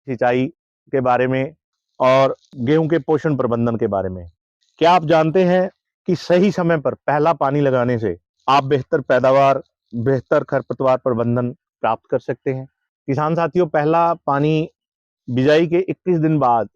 सिंचाई के बारे में और गेहूं के पोषण प्रबंधन के बारे में। क्या आप जानते हैं कि सही समय पर पहला पानी लगाने से आप बेहतर पैदावार, बेहतर खरपतवार प्रबंधन प्राप्त कर सकते हैं? किसान साथियों, पहला पानी बिजाई के 21 दिन बाद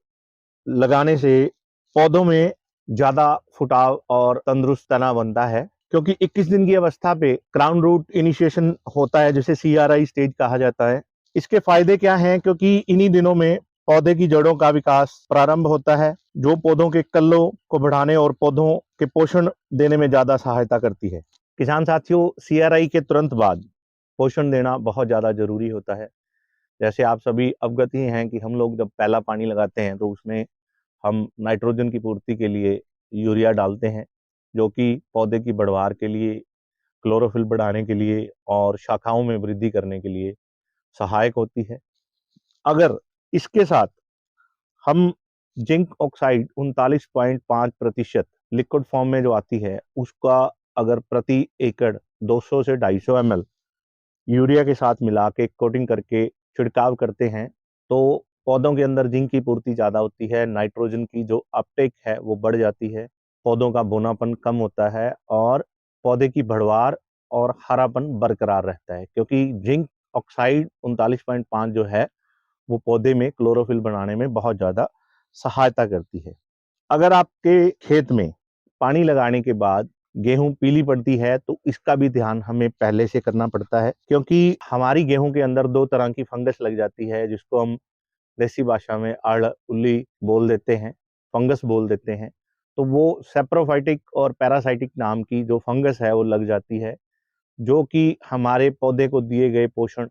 लगाने से पौधों में ज्यादा फुटाव और तंदुरुस्त तना बनता है, क्योंकि 21 दिन की अवस्था पे क्राउन रूट इनिशिएशन होता है, जिसे CRI स्टेज कहा जाता है। इसके फायदे क्या हैं? क्योंकि इन्हीं दिनों में पौधे की जड़ों का विकास प्रारंभ होता है, जो पौधों के कल्लों को बढ़ाने और पौधों के पोषण देने में ज्यादा सहायता करती है। किसान साथियों, CRI के तुरंत बाद पोषण देना बहुत ज्यादा जरूरी होता है। जैसे आप सभी अवगत ही हैं कि हम लोग जब पहला पानी लगाते हैं तो उसमें हम नाइट्रोजन की पूर्ति के लिए यूरिया डालते हैं, जो कि पौधे की बढ़वार के लिए, क्लोरोफिल बढ़ाने के लिए और शाखाओं में वृद्धि करने के लिए सहायक होती है। अगर इसके साथ हम जिंक ऑक्साइड 39.5% लिक्विड फॉर्म में जो आती है, उसका अगर प्रति एकड़ 200 से 250 ml यूरिया के साथ मिला के कोटिंग करके छिड़काव करते हैं, तो पौधों के अंदर जिंक की पूर्ति ज़्यादा होती है, नाइट्रोजन की जो अपटेक है वो बढ़ जाती है, पौधों का बौनापन कम होता है और पौधे की बढ़वार और हरापन बरकरार रहता है, क्योंकि जिंक ऑक्साइड 39.5 जो है वो पौधे में क्लोरोफिल बनाने में बहुत ज़्यादा सहायता करती है। अगर आपके खेत में पानी लगाने के बाद गेहूं पीली पड़ती है तो इसका भी ध्यान हमें पहले से करना पड़ता है, क्योंकि हमारी गेहूं के अंदर 2 तरह की फंगस लग जाती है, जिसको हम देसी भाषा में आड़ उल्ली बोल देते हैं, फंगस बोल देते हैं। तो वो सेप्रोफाइटिक और पैरासाइटिक नाम की जो फंगस है वो लग जाती है, जो कि हमारे पौधे को दिए गए पोषण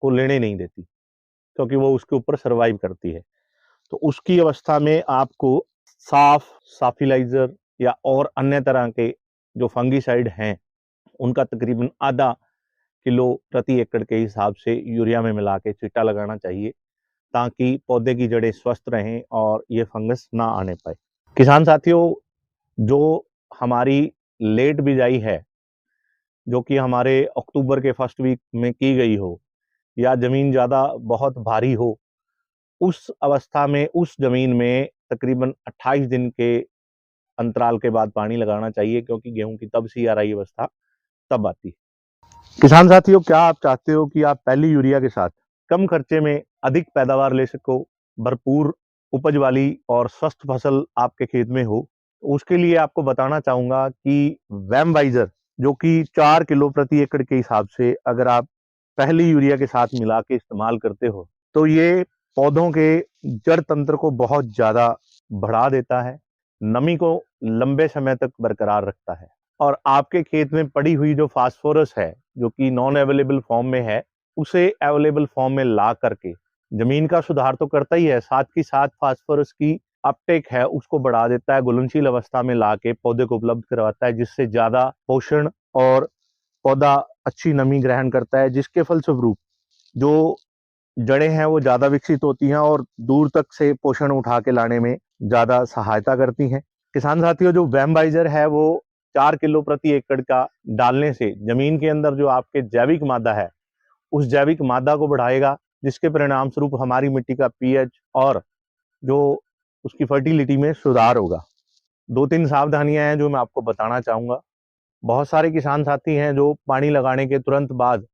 को लेने नहीं देती, क्योंकि वो उसके ऊपर सर्वाइव करती है। तो उसकी अवस्था में आपको साफ साफिलाइजर या और अन्य तरह के जो फंगीसाइड हैं, उनका तकरीबन आधा किलो प्रति एकड़ के हिसाब से यूरिया में मिला के छिट्टा लगाना चाहिए, ताकि पौधे की जड़ें स्वस्थ रहें और ये फंगस ना आने पाए। किसान साथियों, जो हमारी लेट बिजाई है, जो कि हमारे अक्टूबर के फर्स्ट वीक में की गई हो, या जमीन ज़्यादा बहुत भारी हो, उस अवस्था में उस जमीन में तकरीबन 28 दिन के अंतराल के बाद पानी लगाना चाहिए, क्योंकि गेहूं की तब CRI अवस्था तब आती है। किसान साथियों, क्या आप चाहते हो कि आप पहली यूरिया के साथ कम खर्चे में अधिक पैदावार ले सको, भरपूर उपज वाली और स्वस्थ फसल आपके खेत में हो? उसके लिए आपको बताना चाहूंगा कि वैमवाइजर, जो कि 4 किलो प्रति एकड़ के हिसाब से अगर आप पहली यूरिया के साथ मिला के इस्तेमाल करते हो, तो ये पौधों के जड़ तंत्र को बहुत ज्यादा बढ़ा देता है, नमी को लंबे समय तक बरकरार रखता है, और आपके खेत में पड़ी हुई जो फास्फोरस है, जो कि नॉन अवेलेबल फॉर्म में है, उसे अवेलेबल फॉर्म में ला करके जमीन का सुधार तो करता ही है, साथ ही साथ फास्फोरस की अपटेक है उसको बढ़ा देता है, घुलनशील अवस्था में ला के पौधे को उपलब्ध करवाता है, जिससे ज्यादा पोषण और पौधा अच्छी नमी ग्रहण करता है, जिसके फलस्वरूप जो जड़ें हैं वो ज्यादा विकसित होती हैं और दूर तक से पोषण उठा के लाने में ज्यादा सहायता करती हैं। किसान साथियों, जो वैमवाइजर है वो 4 किलो प्रति एकड़ का डालने से जमीन के अंदर जो आपके जैविक मादा है, उस जैविक मादा को बढ़ाएगा, जिसके परिणाम स्वरूप हमारी मिट्टी का pH और जो उसकी फर्टिलिटी में सुधार होगा। 2-3 सावधानियां हैं जो मैं आपको बताना चाहूंगा। बहुत सारे किसान साथी हैं जो पानी लगाने के तुरंत बाद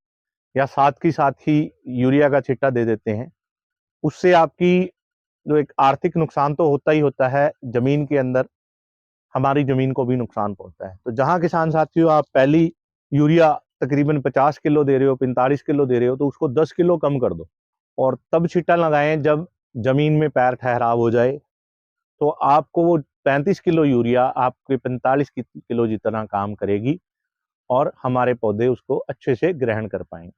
या साथ ही साथ ही यूरिया का छिट्टा दे देते हैं। उससे आपकी जो एक आर्थिक नुकसान तो होता ही होता है, जमीन के अंदर हमारी जमीन को भी नुकसान पहुंचता है। तो जहां किसान साथियों आप पहली यूरिया तकरीबन 50 किलो दे रहे हो, 45 किलो दे रहे हो, तो उसको 10 किलो कम कर दो और तब छिट्टा लगाएं जब जमीन में पैर ठहराव हो जाए। तो आपको वो 35 किलो यूरिया आपके 45 किलो जितना काम करेगी और हमारे पौधे उसको अच्छे से ग्रहण कर पाएंगे।